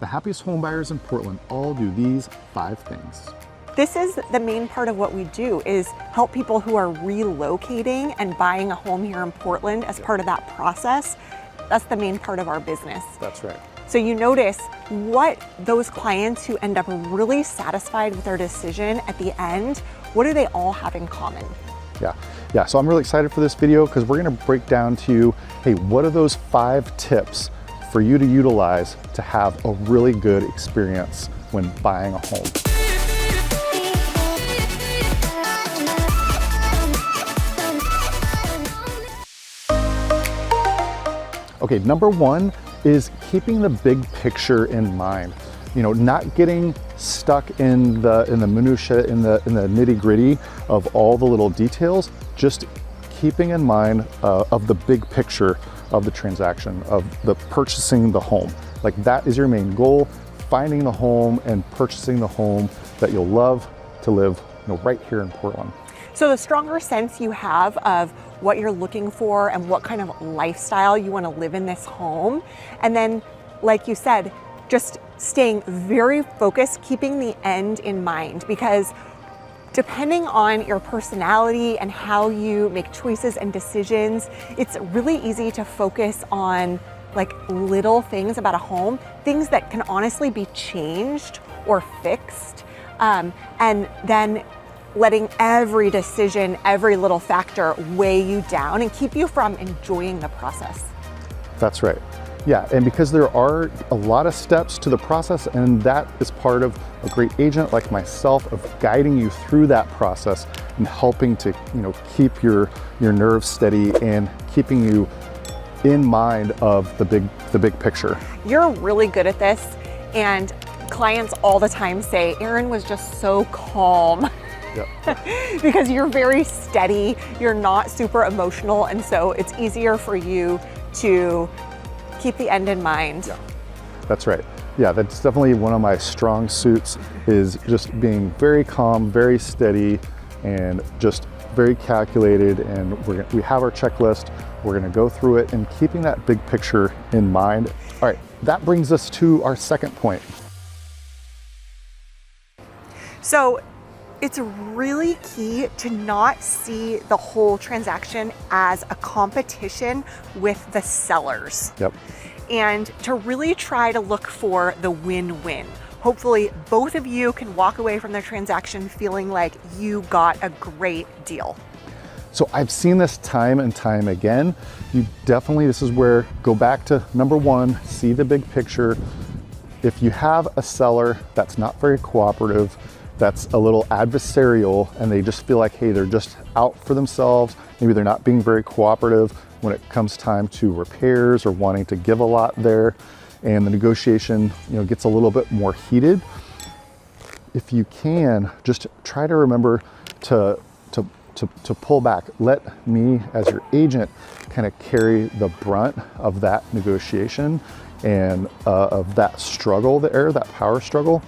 The happiest home buyers in Portland all do these 5 things. This is the main part of what we do, is help people who are relocating and buying a home here in Portland as part of that process. That's the main part of our business. That's right. So you notice what those clients who end up really satisfied with their decision at the end, what do they all have in common? Yeah, so I'm really excited for this video because we're gonna break down to you, hey, what are those 5 tips for you to utilize to have a really good experience when buying a home? Okay, number 1 is keeping the big picture in mind. You know, not getting stuck in the minutia, in the nitty-gritty of all the little details, just keeping in mind of the big picture of the transaction, of the purchasing the home. Like, that is your main goal, finding the home and purchasing the home that you'll love to live, you know, right here in Portland. So the stronger sense you have of what you're looking for and what kind of lifestyle you want to live in this home, and then, like you said, just staying very focused, keeping the end in mind, because depending on your personality and how you make choices and decisions, it's really easy to focus on like little things about a home, things that can honestly be changed or fixed, and then letting every decision, every little factor weigh you down and keep you from enjoying the process. That's right. Yeah, and because there are a lot of steps to the process, and that is part of a great agent like myself of guiding you through that process and helping to, you know, keep your nerves steady and keeping you in mind of the big picture. You're really good at this, and clients all the time say, Aaron was just so calm. Yep. Because you're very steady, you're not super emotional, and so it's easier for you to keep the end in mind. Yeah, that's right. Yeah, that's definitely one of my strong suits, is just being very calm, very steady, and just very calculated. And we have our checklist. We're gonna go through it and keeping that big picture in mind. All right, that brings us to our second point. So it's really key to not see the whole transaction as a competition with the sellers. Yep. And to really try to look for the win-win. Hopefully both of you can walk away from the transaction feeling like you got a great deal. So I've seen this time and time again. You definitely, this is where, go back to number 1, see the big picture. If you have a seller that's not very cooperative, that's a little adversarial, and they just feel like, hey, they're just out for themselves, maybe they're not being very cooperative when it comes time to repairs or wanting to give a lot there, and the negotiation, you know, gets a little bit more heated. If you can, just try to remember to pull back. Let me, as your agent, kind of carry the brunt of that negotiation and of that struggle there, that power struggle.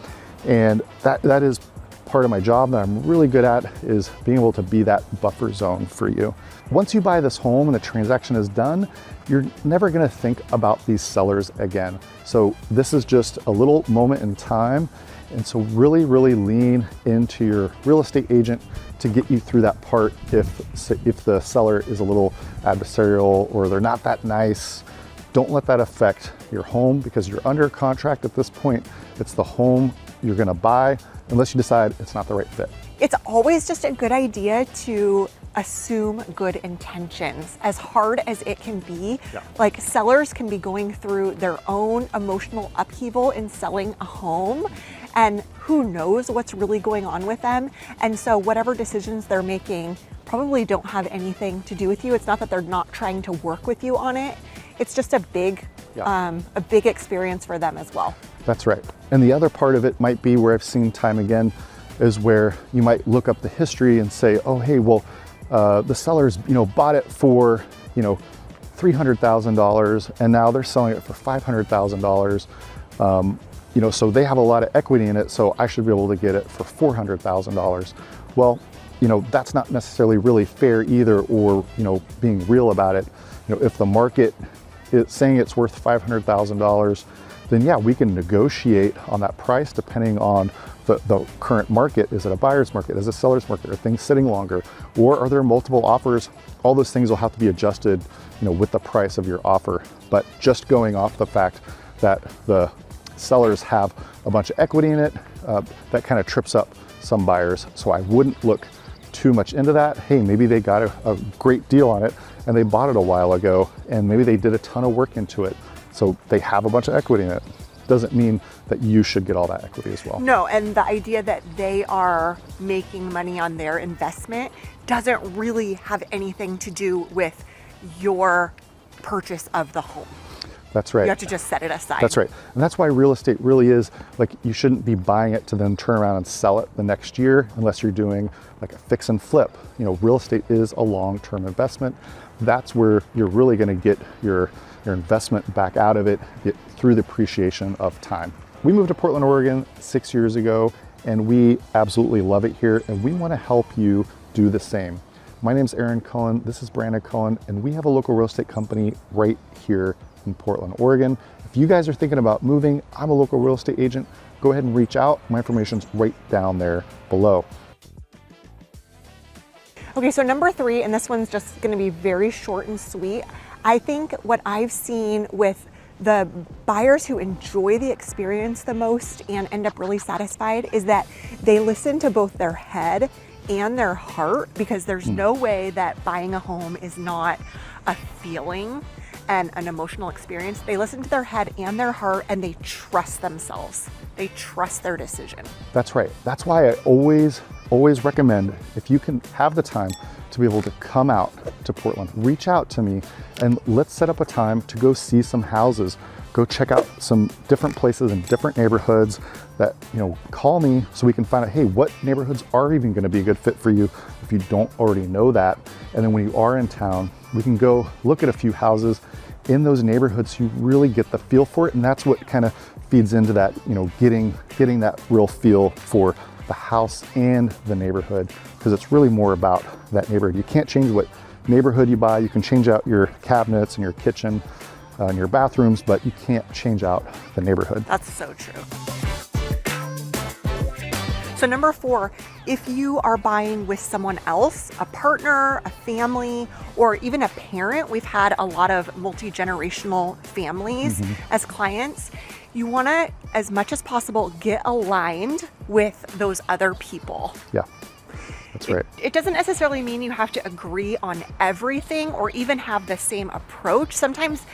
And that is part of my job that I'm really good at, is being able to be that buffer zone for you. Once you buy this home and the transaction is done, you're never gonna think about these sellers again. So this is just a little moment in time. And so really, really lean into your real estate agent to get you through that part if the seller is a little adversarial or they're not that nice. Don't let that affect your home, because you're under contract at this point. It's the home you're gonna buy, unless you decide it's not the right fit. It's always just a good idea to assume good intentions, as hard as it can be. Yeah. Like, sellers can be going through their own emotional upheaval in selling a home, and who knows what's really going on with them. And so whatever decisions they're making probably don't have anything to do with you. It's not that they're not trying to work with you on it. It's just a big experience for them as well. That's right. And the other part of it might be, where I've seen time again, is where you might look up the history and say, oh, hey, well, the sellers, you know, bought it for, you know, $300,000, and now they're selling it for $500,000. You know, so they have a lot of equity in it, so I should be able to get it for $400,000. Well, you know, that's not necessarily really fair either, or, you know, being real about it. You know, if the market is saying it's worth $500,000, then yeah, we can negotiate on that price depending on the current market. Is it a buyer's market? Is it a seller's market? Are things sitting longer? Or are there multiple offers? All those things will have to be adjusted, with the price of your offer. But just going off the fact that the sellers have a bunch of equity in it, that kind of trips up some buyers. So I wouldn't look too much into that. Hey, maybe they got a great deal on it and they bought it a while ago, and maybe they did a ton of work into it. So they have a bunch of equity in it. Doesn't mean that you should get all that equity as well. No, and the idea that they are making money on their investment doesn't really have anything to do with your purchase of the home. That's right. You have to just set it aside. That's right. And that's why real estate really is like, you shouldn't be buying it to then turn around and sell it the next year unless you're doing like a fix and flip. Real estate is a long-term investment. That's where you're really going to get your investment back out of it through the appreciation of time. We moved to Portland, Oregon 6 years ago, and we absolutely love it here, and we want to help you do the same. My name's Aaron Cohen, this is Brandon Cohen, and we have a local real estate company right here in Portland, Oregon. If you guys are thinking about moving, I'm a local real estate agent. Go ahead and reach out. My information's right down there below. Okay, so number 3, and this one's just gonna be very short and sweet. I think what I've seen with the buyers who enjoy the experience the most and end up really satisfied is that they listen to both their head and their heart, because there's no way that buying a home is not a feeling and an emotional experience. They listen to their head and their heart, and they trust themselves. They trust their decision. That's right. That's why I always recommend, if you can have the time to be able to come out to Portland, reach out to me and let's set up a time to go see some houses, go check out some different places in different neighborhoods that, call me so we can find out, hey, what neighborhoods are even gonna be a good fit for you if you don't already know that. And then when you are in town, we can go look at a few houses in those neighborhoods so you really get the feel for it. And that's what kind of feeds into that, getting that real feel for the house and the neighborhood, because it's really more about that neighborhood. You can't change what neighborhood you buy. You can change out your cabinets and your kitchen and your bathrooms, but you can't change out the neighborhood. That's so true. So number 4, if you are buying with someone else, a partner, a family, or even a parent, we've had a lot of multi-generational families as clients. You want to, as much as possible, get aligned with those other people. Yeah, that's right. It doesn't necessarily mean you have to agree on everything or even have the same approach. Sometimes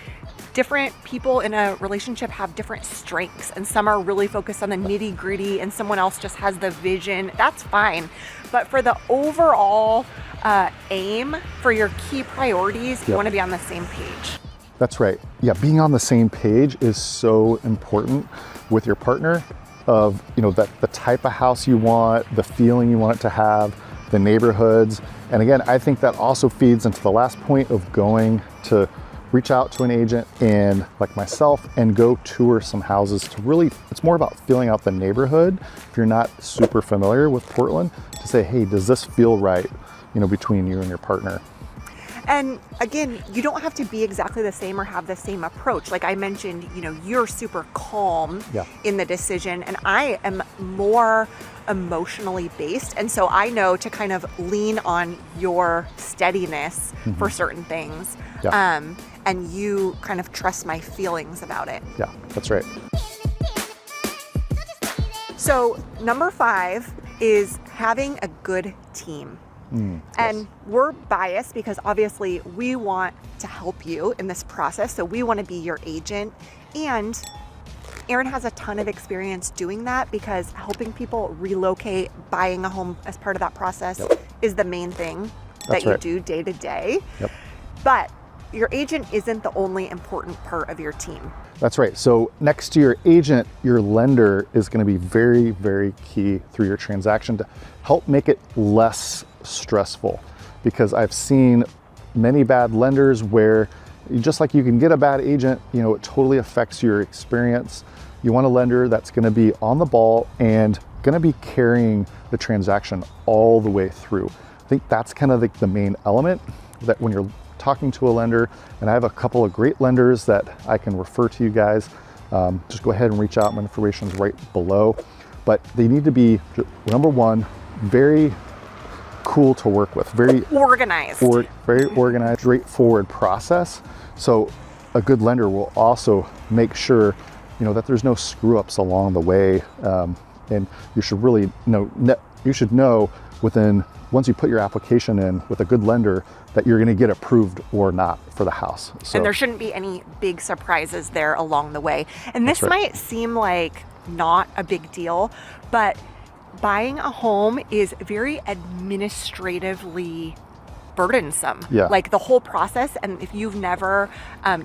different people in a relationship have different strengths, and some are really focused on the nitty gritty and someone else just has the vision. That's fine. But for the overall aim, for your key priorities, you want to be on the same page. That's right. Yeah, being on the same page is so important with your partner of, that the type of house you want, the feeling you want it to have, the neighborhoods. And again, I think that also feeds into the last point of going to reach out to an agent and like myself and go tour some houses to really, it's more about feeling out the neighborhood. If you're not super familiar with Portland, to say, hey, does this feel right, between you and your partner? And again, you don't have to be exactly the same or have the same approach. Like I mentioned, you're super calm in the decision, and I am more emotionally based. And so I know to kind of lean on your steadiness for certain things. And you kind of trust my feelings about it. Yeah, that's right. So number 5 is having a good team. And we're biased because obviously we want to help you in this process. So we want to be your agent. And Aaron has a ton of experience doing that because helping people relocate, buying a home as part of that process is the main thing that you do day to day. But your agent isn't the only important part of your team. That's right. So next to your agent, your lender is going to be very, very key through your transaction to help make it less stressful, because I've seen many bad lenders where just like you can get a bad agent, it totally affects your experience. You want a lender that's going to be on the ball and going to be carrying the transaction all the way through. I think that's kind of the main element, that when you're talking to a lender, and I have a couple of great lenders that I can refer to you guys just go ahead and reach out. My information is right below. But they need to be, number one, very cool to work with, very organized, very organized, straightforward process. So a good lender will also make sure, you know, that there's no screw ups along the way, and you should really know within, once you put your application in with a good lender, that you're going to get approved or not for the house. So, and there shouldn't be any big surprises there along the way. And this right. might seem like not a big deal, but buying a home is very administratively burdensome. Yeah. Like the whole process. And if you've never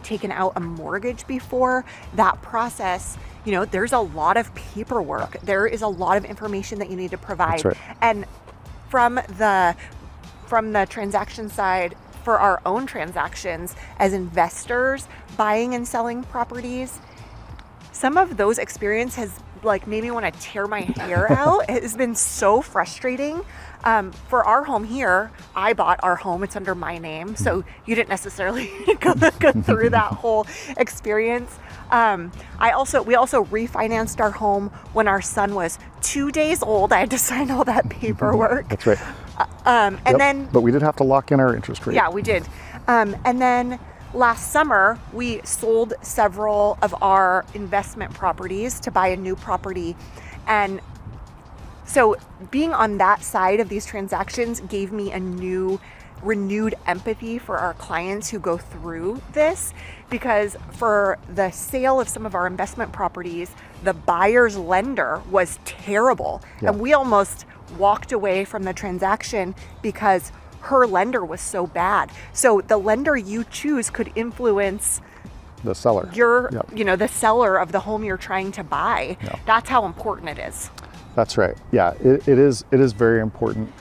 taken out a mortgage before, that process, you know, there's a lot of paperwork. There is a lot of information that you need to provide. That's right. And from the transaction side, for our own transactions as investors buying and selling properties, some of those experience has like made me want to tear my hair out. It has been so frustrating. For our home here, I bought our home. It's under my name, so you didn't necessarily go through that whole experience. We also refinanced our home when our son was 2 days old. I had to sign all that paperwork. That's right. But we did have to lock in our interest rate. Yeah, we did. And then last summer, we sold several of our investment properties to buy a new property. And so being on that side of these transactions gave me a new renewed empathy for our clients who go through this, because for the sale of some of our investment properties, the buyer's lender was terrible. Yeah. And we almost walked away from the transaction because her lender was so bad. So the lender you choose could influence the seller. The seller of the home you're trying to buy. Yep. That's how important it is. That's right. Yeah, it is very important.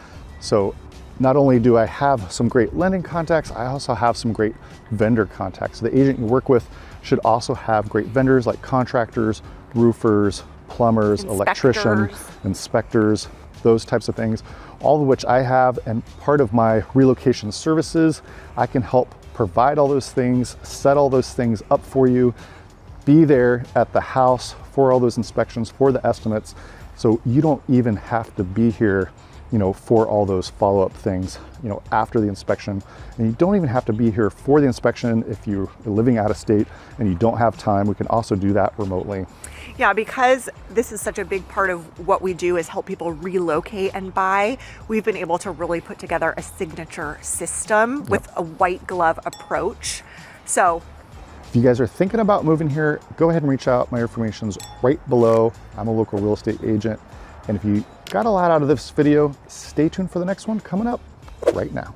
So not only do I have some great lending contacts, I also have some great vendor contacts. The agent you work with should also have great vendors like contractors, roofers, plumbers, electricians, inspectors, those types of things, all of which I have. And part of my relocation services, I can help provide all those things, set all those things up for you, be there at the house for all those inspections, for the estimates. So you don't even have to be here, you know, for all those follow-up things, you know, after the inspection. And you don't even have to be here for the inspection if you're living out of state and you don't have time. We can also do that remotely. Yeah, because this is such a big part of what we do is help people relocate and buy. We've been able to really put together a signature system with a white glove approach. So if you guys are thinking about moving here, go ahead and reach out. My information's right below. I'm a local real estate agent. And if you got a lot out of this video, stay tuned for the next one coming up right now.